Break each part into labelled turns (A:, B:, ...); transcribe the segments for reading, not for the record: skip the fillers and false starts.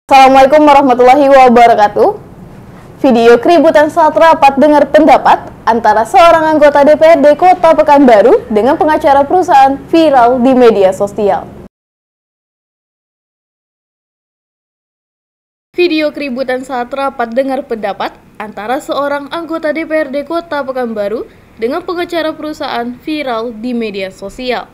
A: Assalamualaikum warahmatullahi wabarakatuh. Video keributan saat rapat dengar pendapat antara seorang anggota DPRD Kota Pekanbaru dengan pengacara perusahaan viral di media sosial. Video keributan saat rapat dengar pendapat antara seorang anggota DPRD Kota Pekanbaru dengan pengacara perusahaan viral di media sosial.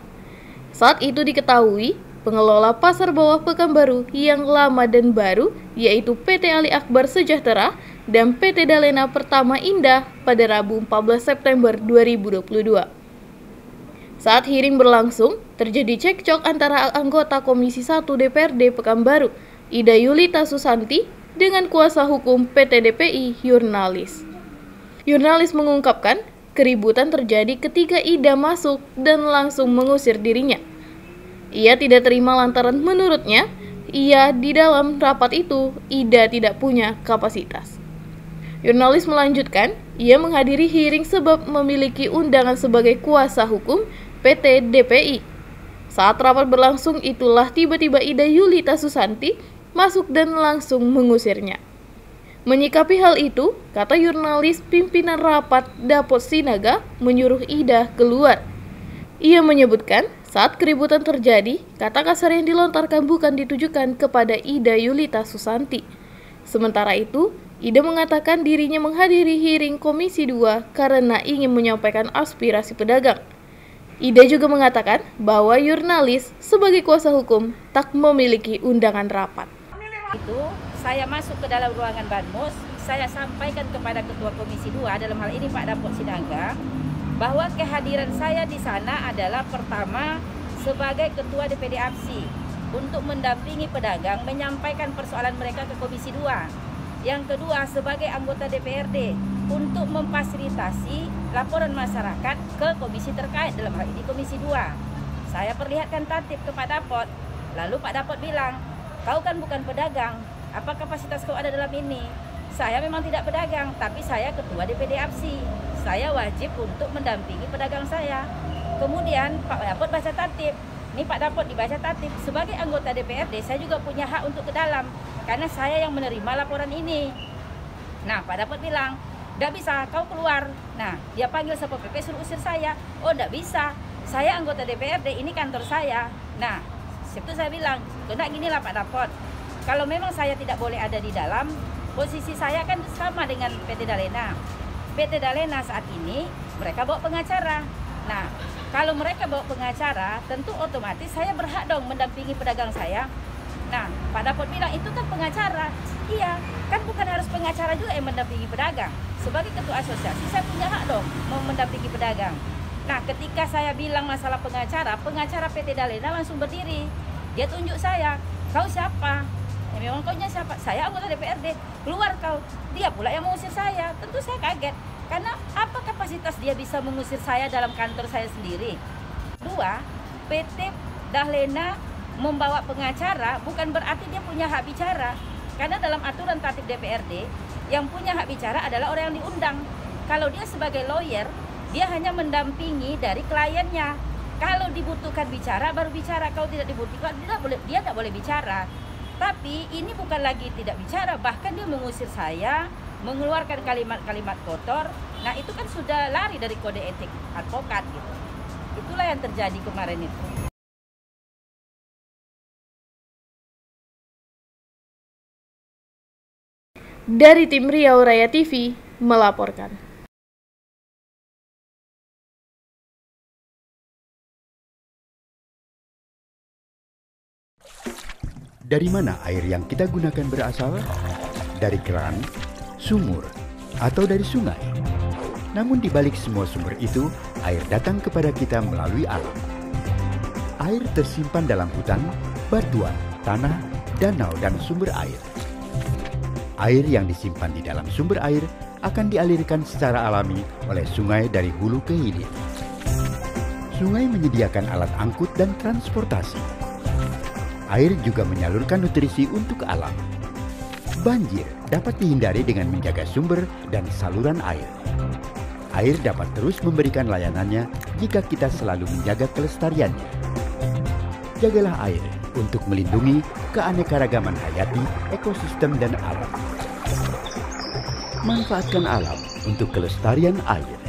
A: Saat itu diketahui, pengelola pasar bawah Pekanbaru yang lama dan baru, yaitu PT Ali Akbar Sejahtera dan PT Dalena Pertama Indah pada Rabu 14 September 2022. Saat hearing berlangsung, terjadi cekcok antara anggota Komisi 1 DPRD Pekanbaru, Ida Yulita Susanti, dengan kuasa hukum PT DPI, Yurnalis. Yurnalis mengungkapkan, keributan terjadi ketika Ida masuk dan langsung mengusir dirinya. Ia tidak terima lantaran menurutnya, di dalam rapat itu, Ida tidak punya kapasitas. Yurnalis melanjutkan, ia menghadiri hearing sebab memiliki undangan sebagai kuasa hukum PT DPI. Saat rapat berlangsung itulah tiba-tiba Ida Yulita Susanti masuk dan langsung mengusirnya. Menyikapi hal itu, kata Yurnalis, pimpinan rapat Dapot Sinaga menyuruh Ida keluar. Ia menyebutkan, saat keributan terjadi, kata kasar yang dilontarkan bukan ditujukan kepada Ida Yulita Susanti. Sementara itu, Ida mengatakan dirinya menghadiri hearing Komisi 2 karena ingin menyampaikan aspirasi pedagang. Ida juga mengatakan bahwa Yurnalis sebagai kuasa hukum tak memiliki undangan rapat.
B: Itu saya masuk ke dalam ruangan Banmus, saya sampaikan kepada Ketua Komisi 2 dalam hal ini Pak Dapot Sinaga, bahwa kehadiran saya di sana adalah pertama sebagai Ketua DPD APSI untuk mendampingi pedagang menyampaikan persoalan mereka ke Komisi 2. Yang kedua sebagai anggota DPRD untuk memfasilitasi laporan masyarakat ke komisi terkait, dalam hal ini Komisi 2. Saya perlihatkan tatip ke Pak Dapot, lalu Pak Dapot bilang, kau kan bukan pedagang, apa kapasitas kau ada dalam ini? Saya memang tidak pedagang, tapi saya Ketua DPD APSI. Saya wajib untuk mendampingi pedagang saya. Kemudian Pak Dapot baca tatip. Ini Pak Dapot dibaca tatip. Sebagai anggota DPRD saya juga punya hak untuk ke dalam, karena saya yang menerima laporan ini. Nah Pak Dapot bilang, tidak bisa, kau keluar. Nah dia panggil Satpol PP suruh usir saya. Oh tidak bisa, saya anggota DPRD, ini kantor saya. Nah situ saya bilang, tidak ginilah Pak Dapot, kalau memang saya tidak boleh ada di dalam, posisi saya kan sama dengan PT Dalena. PT Dalena saat ini mereka bawa pengacara. Nah, kalau mereka bawa pengacara, tentu otomatis saya berhak dong mendampingi pedagang saya. Nah, Pak Dapot bilang itu kan pengacara. Iya, kan bukan harus pengacara juga yang mendampingi pedagang. Sebagai ketua asosiasi saya punya hak dong mendampingi pedagang. Nah, ketika saya bilang masalah pengacara, pengacara PT Dalena langsung berdiri. Dia tunjuk saya, kau siapa? Ya, memang kau siapa? Saya anggota DPRD, keluar kau. Dia pula yang mengusir saya. Tentu saya kaget, karena apa kapasitas dia bisa mengusir saya dalam kantor saya sendiri? Dua, PT Dalena membawa pengacara bukan berarti dia punya hak bicara. Karena dalam aturan tatip DPRD, yang punya hak bicara adalah orang yang diundang. Kalau dia sebagai lawyer, dia hanya mendampingi dari kliennya. Kalau dibutuhkan bicara, baru bicara. Kalau tidak dibutuhkan, dia tidak boleh bicara. Tapi ini bukan lagi tidak bicara, bahkan dia mengusir saya, mengeluarkan kalimat-kalimat kotor. Nah itu kan sudah lari dari kode etik advokat gitu. Itulah yang terjadi kemarin itu.
A: Dari tim Riau Raya TV melaporkan.
C: Dari mana air yang kita gunakan berasal? Dari keran, sumur, atau dari sungai? Namun di balik semua sumber itu, air datang kepada kita melalui alam. Air tersimpan dalam hutan, batuan, tanah, danau, dan sumber air. Air yang disimpan di dalam sumber air akan dialirkan secara alami oleh sungai dari hulu ke hilir. Sungai menyediakan alat angkut dan transportasi. Air juga menyalurkan nutrisi untuk alam. Banjir dapat dihindari dengan menjaga sumber dan saluran air. Air dapat terus memberikan layanannya jika kita selalu menjaga kelestariannya. Jagalah air untuk melindungi keanekaragaman hayati, ekosistem, dan alam. Manfaatkan alam untuk kelestarian air.